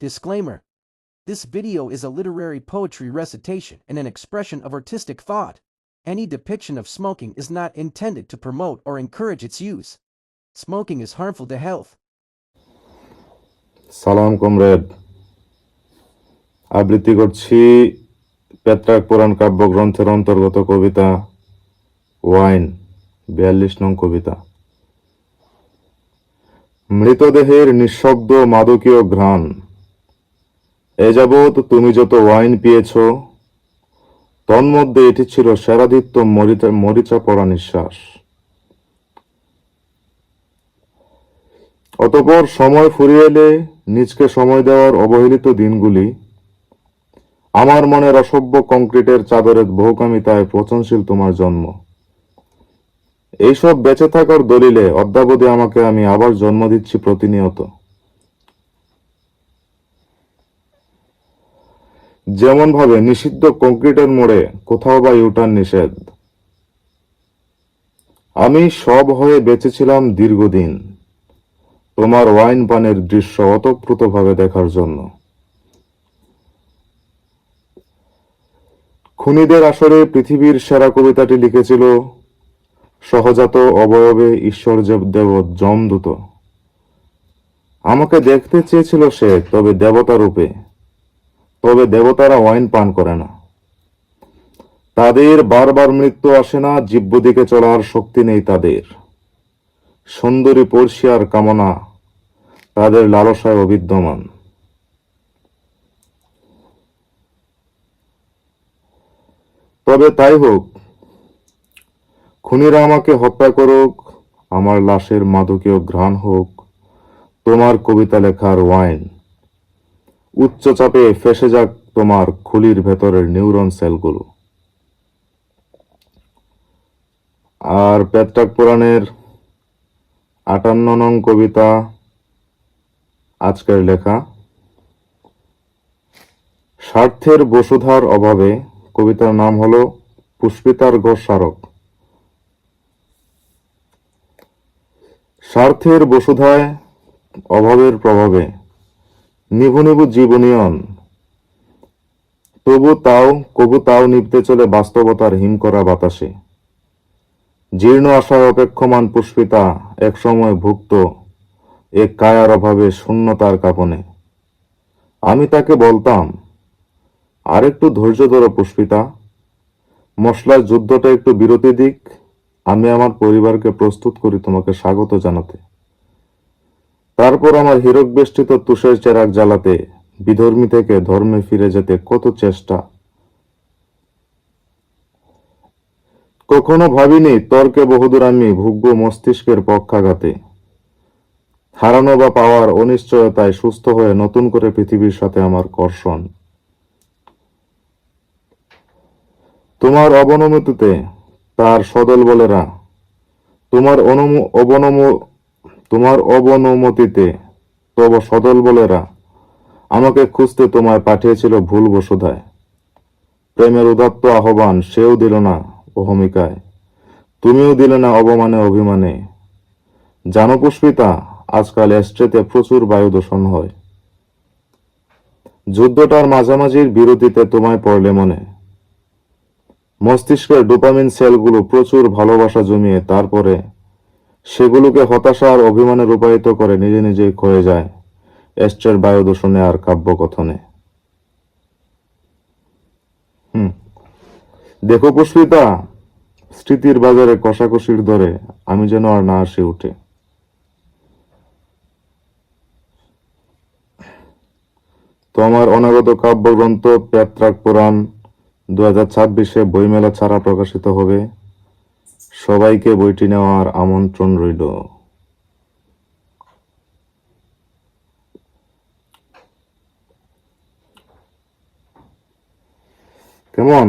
Disclaimer. This video is a literary poetry recitation and an expression of artistic thought. Any depiction of smoking is not intended to promote or encourage its use. Smoking is harmful to health. সালাম comrade, আবৃত্তি করছি পেট্রাক পুরাণ কাব্যগ্রন্থের অন্তর্গত কবিতা wine, 42 নং কবিতা। মৃতদেহের নিঃশব্দ মাদকীয় ঘ্রাণ, এ যাবৎ তুমি যত ওয়াইন পিয়েছ, তন্মধ্যে এটি ছিল সেরাদিত্য মরিচা পড়া নিঃশ্বাস। অতঃপর সময় ফুরিয়ে এলে নিজকে সময় দেওয়ার অবহেলিত দিনগুলি আমার মনের অসভ্য কংক্রিটের চাদরের বহুকামিতায় পচনশীল তোমার জন্ম। এইসব বেঁচে থাকার দলিলে অদ্যাবধি আমাকে আমি আবার জন্ম দিচ্ছি প্রতিনিয়ত। যেমন ভাবে নিষিদ্ধ কংক্রিটের মোড়ে কোথাও বা ইউটার্ন নিষেধ। আমি সব হয়ে বেঁচেছিলাম দীর্ঘদিন তোমার ওয়াইন পানের দৃশ্য অতপ্রুতভাবে দেখার জন্য। খুনিদের আসরে পৃথিবীর সেরা কবিতাটি লিখেছিল সহজাত অবয়বে ঈশ্বর দেব যমদূত। আমাকে দেখতে চেয়েছিল সে, তবে দেবতা রূপে। তবে দেবতারা ওয়াইন পান করে না, তাদের বারবার মৃত্যু আসে না, জীব্যদিকে চলার শক্তি নেই তাদের। সুন্দরী পর্ষিয়ার কামনা তাদের লালসায় অবিদ্যমান। তবে তাই হোক, খুনিরা আমাকে হত্যা করুক, আমার লাশের মাদকীয় ঘ্রাণ হোক তোমার কবিতা লেখার ওয়াইন। উচ্চ চাপে ফেসে যাক তোমার খুলির ভেতরের নিউরন সেলগুলো। আর পেট্রাক পুরাণের 58 নং কবিতা আজকের লেখা। স্বার্থের বসুধার অভাবে, কবিতার নাম হলো পুষ্পিতার ঘোষ স্মারক। স্বার্থের বসুধায় অভাবের প্রভাবে নিভু নিভু জীবনীয়ন, কবু তাও নিভতে চলে বাস্তবতার হিমকরা বাতাসে। জীর্ণ আশায় অপেক্ষমান পুষ্পিতা একসময় ভুক্ত এক কায়ার অভাবে শূন্যতার কাঁপনে। আমি তাকে বলতাম, আরেকটু ধৈর্য ধরো পুষ্পিতা, মশলার যুদ্ধটা একটু বিরতি দিক, আমি আমার পরিবারকে প্রস্তুত করি তোমাকে স্বাগত জানাতে। তারপর আমার হীরক বেষ্টিত তুষের চেরাগ জ্বালাতে, বিধর্মী থেকে ধর্মে ফিরে যেতে কত চেষ্টা। কখনো ভাবিনি তর্কে বহুদূর আমি ভুগব মস্তিষ্কের পক্ষাঘাতে। হারানো বা পাওয়ার অনিশ্চয়তায় সুস্থ হয়ে নতুন করে পৃথিবীর সাথে আমার কর্ষণ। তোমার অবনমতিতে তার সদল বলেরা, তোমার অবনমতিতে তব সদল বলেরা আমাকে খুঁজতে তোমায় পাঠিয়েছিল ভুল বসুধায়। প্রেমের উদাত্ত আহ্বান সেও দিল না অহমিকায়, তুমিও দিলে না অবমানে অভিমানে। জানো পুষ্পিতা, আজকাল এস্ট্রেতে প্রচুর বায়ু দূষণ হয়। যুদ্ধটার মাঝামাঝির বিরতিতে তোমায় পড়লে মনে। মস্তিষ্কের ডোপামিন সেলগুলো প্রচুর ভালোবাসা জমিয়ে তারপরে সেগুলোকে হতাশা আর অভিমানে রূপায়িত করে নিজে নিজেই ক্ষয়ে যায় এস্ট্রের বায়ু দূষণে আর কাব্যকথনে। দেখো পুষ্পিতা, স্মৃতির বাজারে কষাকষির দরে আমি যেন আর না আসি উঠে। তোমার অনাগত কাব্যগ্রন্থ পেট্রাক পুরাণ 2026 বইমেলা ছাড়া প্রকাশিত হবে। সবাইকে বইটি নেওয়ার আমন্ত্রণ রইল। কেমন?